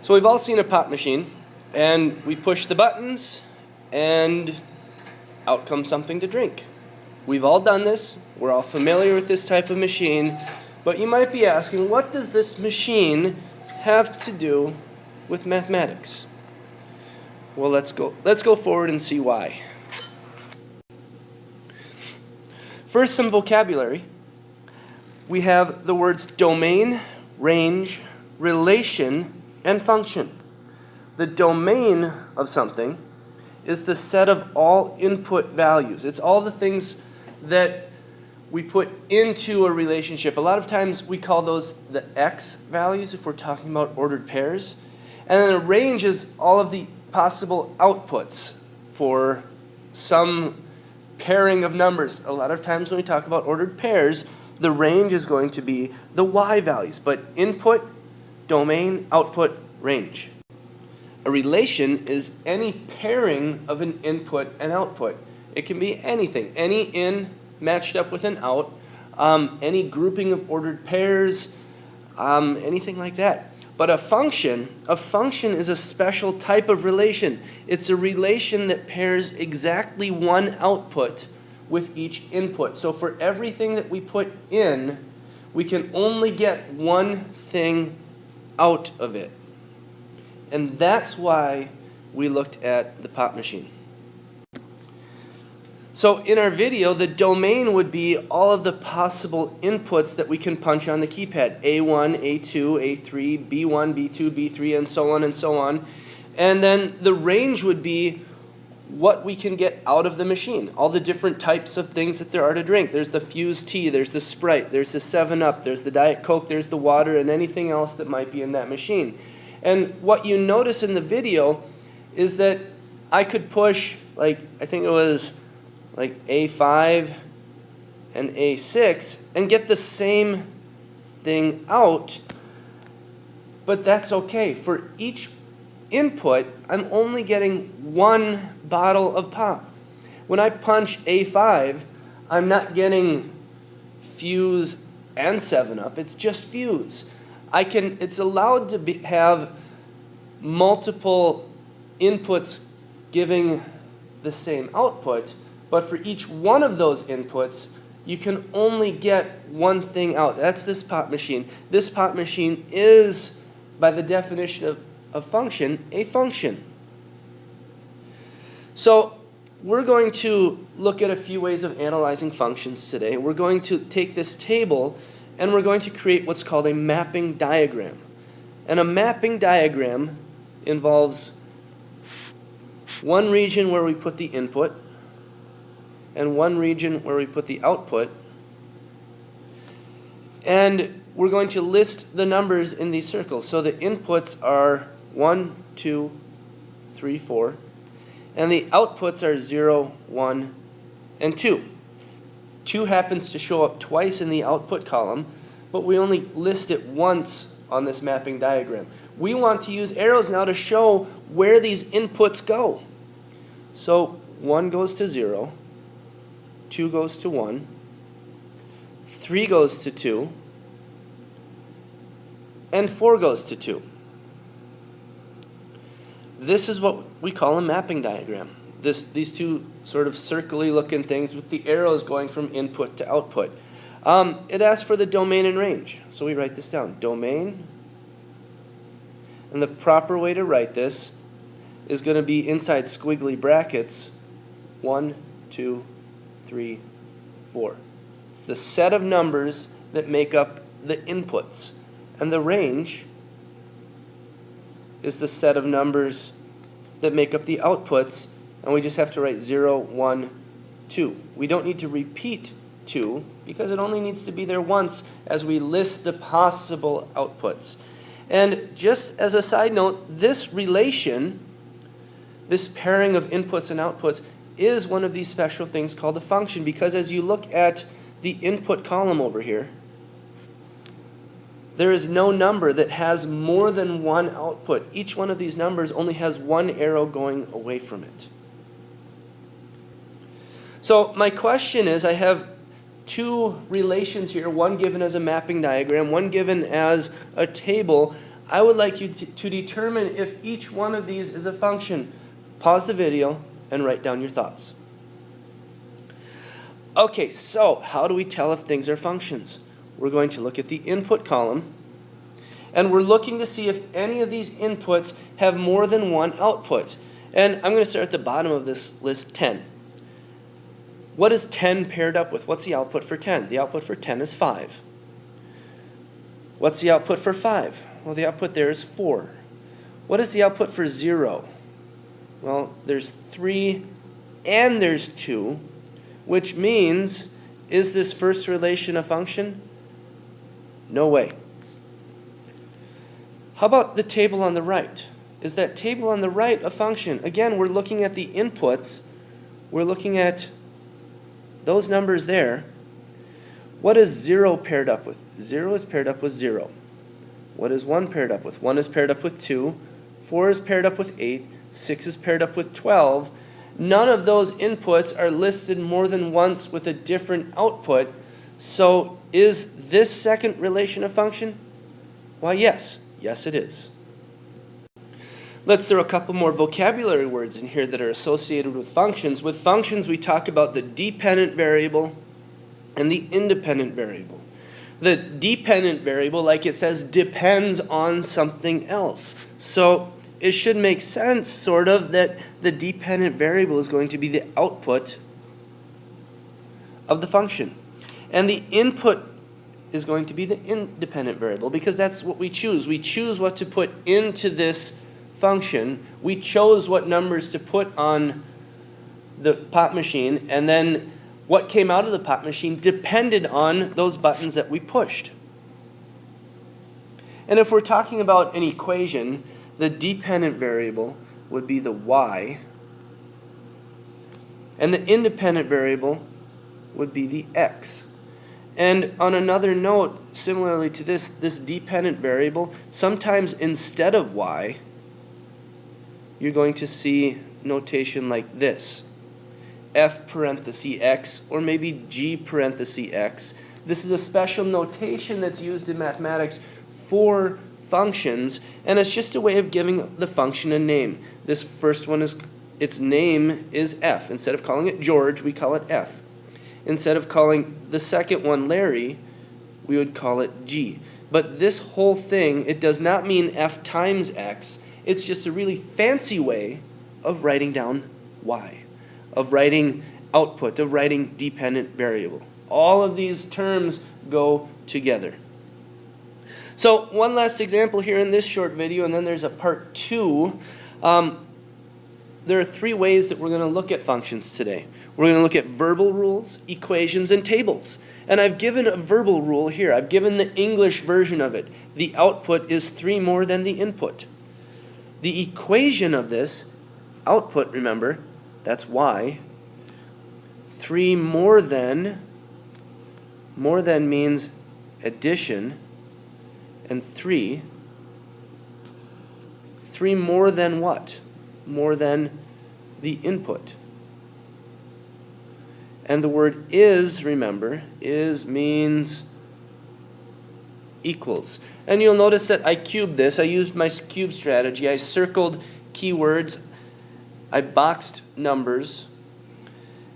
So we've all seen a pop machine, and we push the buttons, and out comes something to drink. We've all done this. We're all familiar with this type of machine, but you might be asking, what does this machine have to do with mathematics? Well, let's go forward and see why. First, some vocabulary. We have the words domain, range, relation, and function. The domain of something is the set of all input values. It's all the things that we put into a relationship. A lot of times we call those the x values if we're talking about ordered pairs. And then a range is all of the possible outputs for some pairing of numbers. A lot of times when we talk about ordered pairs, the range is going to be the y values. But input, domain, output, range. A relation is any pairing of an input and output. It can be anything, any in matched up with an out, any grouping of ordered pairs, anything like that. But a function is a special type of relation. It's a relation that pairs exactly one output with each input. So for everything that we put in, we can only get one thing out of it. And that's why we looked at the pop machine. So in our video, the domain would be all of the possible inputs that we can punch on the keypad. A1, A2, A3, B1, B2, B3, and so on and so on. And then the range would be what we can get out of the machine. All the different types of things that there are to drink. There's the Fuse tea, there's the Sprite, there's the 7-Up, there's the Diet Coke, there's the water, and anything else that might be in that machine. And what you notice in the video is that I could push, I think it was A5 and A6 and get the same thing out, but that's okay. For each input, I'm only getting one bottle of pop. When I punch A5, I'm not getting Fuse and 7-Up, it's just Fuse. It's allowed to have multiple inputs giving the same output, but for each one of those inputs, you can only get one thing out. That's this pop machine. This pop machine is, by the definition of function, a function. So we're going to look at a few ways of analyzing functions today. We're going to take this table and we're going to create what's called a mapping diagram. And a mapping diagram involves one region where we put the input and one region where we put the output. And we're going to list the numbers in these circles. So the inputs are 1, 2, 3, 4. And the outputs are 0, 1, and 2. 2 happens to show up twice in the output column, but we only list it once on this mapping diagram. We want to use arrows now to show where these inputs go. So 1 goes to 0, 2 goes to 1, 3 goes to 2, and 4 goes to 2. This is what we call a mapping diagram. These two sort of circly looking things with the arrows going from input to output. It asks for the domain and range. So we write this down. Domain. And the proper way to write this is going to be inside squiggly brackets. 1, 2, 3, 4. It's the set of numbers that make up the inputs. And the range is the set of numbers that make up the outputs. And we just have to write 0, 1, 2. We don't need to repeat 2 because it only needs to be there once as we list the possible outputs. And just as a side note, this relation, this pairing of inputs and outputs, is one of these special things called a function, because as you look at the input column over here, there is no number that has more than one output. Each one of these numbers only has one arrow going away from it. So my question is, I have two relations here, one given as a mapping diagram, one given as a table. I would like you to determine if each one of these is a function. Pause the video and write down your thoughts. Okay, so how do we tell if things are functions? We're going to look at the input column, and we're looking to see if any of these inputs have more than one output. And I'm going to start at the bottom of this list, 10. What is 10 paired up with? What's the output for 10? The output for 10 is 5. What's the output for 5? Well, the output there is 4. What is the output for 0? Well, there's 3 and there's 2, which means, is this first relation a function? No way. How about the table on the right? Is that table on the right a function? Again, we're looking at the inputs. We're looking at those numbers there. What is 0 paired up with? 0 is paired up with 0. What is 1 paired up with? 1 is paired up with 2. 4 is paired up with 8. 6 is paired up with 12. None of those inputs are listed more than once with a different output. So is this second relation a function? Why, yes. Yes, it is. Let's throw a couple more vocabulary words in here that are associated with functions. With functions, we talk about the dependent variable and the independent variable. The dependent variable, like it says, depends on something else. So it should make sense, sort of, that the dependent variable is going to be the output of the function. And the input is going to be the independent variable, because that's what we choose. We choose what to put into this function. We chose what numbers to put on the pop machine, and then what came out of the pop machine depended on those buttons that we pushed. And if we're talking about an equation, the dependent variable would be the y, and the independent variable would be the x. And on another note, similarly to this dependent variable, sometimes instead of y, you're going to see notation like this. F parenthesis x, or maybe G parenthesis x. This is a special notation that's used in mathematics for functions, and it's just a way of giving the function a name. This first one its name is f. Instead of calling it George, we call it f. Instead of calling the second one Larry, we would call it G. But this whole thing, it does not mean f times x. It's just a really fancy way of writing down y, of writing output, of writing dependent variable. All of these terms go together. So one last example here in this short video, and then there's a part 2. There are 3 ways that we're going to look at functions today. We're going to look at verbal rules, equations, and tables. And I've given a verbal rule here. I've given the English version of it. The output is 3 more than the input. The equation of this, output, remember, that's y. 3 more than means addition, and 3 more than what? More than the input. And the word is, remember, is means equals. And you'll notice that I cubed this. I used my cube strategy. I circled keywords. I boxed numbers.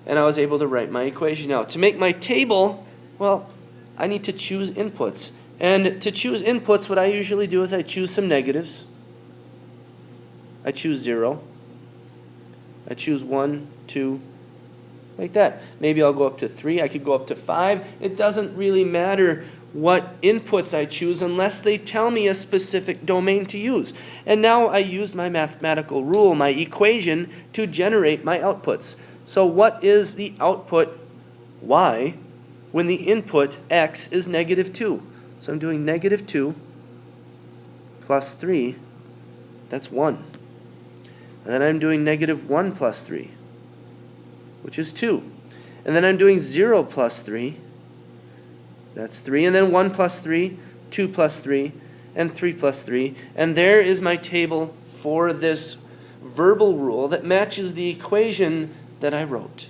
And I was able to write my equation out. To make my table, well, I need to choose inputs. And to choose inputs, what I usually do is I choose some negatives. I choose 0. I choose 1, 2, like that. Maybe I'll go up to 3. I could go up to 5. It doesn't really matter what inputs I choose unless they tell me a specific domain to use. And now I use my mathematical rule, my equation, to generate my outputs. So what is the output y when the input x is -2? So I'm doing -2 plus 3, that's 1. And then I'm doing -1 plus 3, which is 2. And then I'm doing 0 plus 3, that's 3. And then 1 plus 3, 2 plus 3, and 3 plus 3. And there is my table for this verbal rule that matches the equation that I wrote.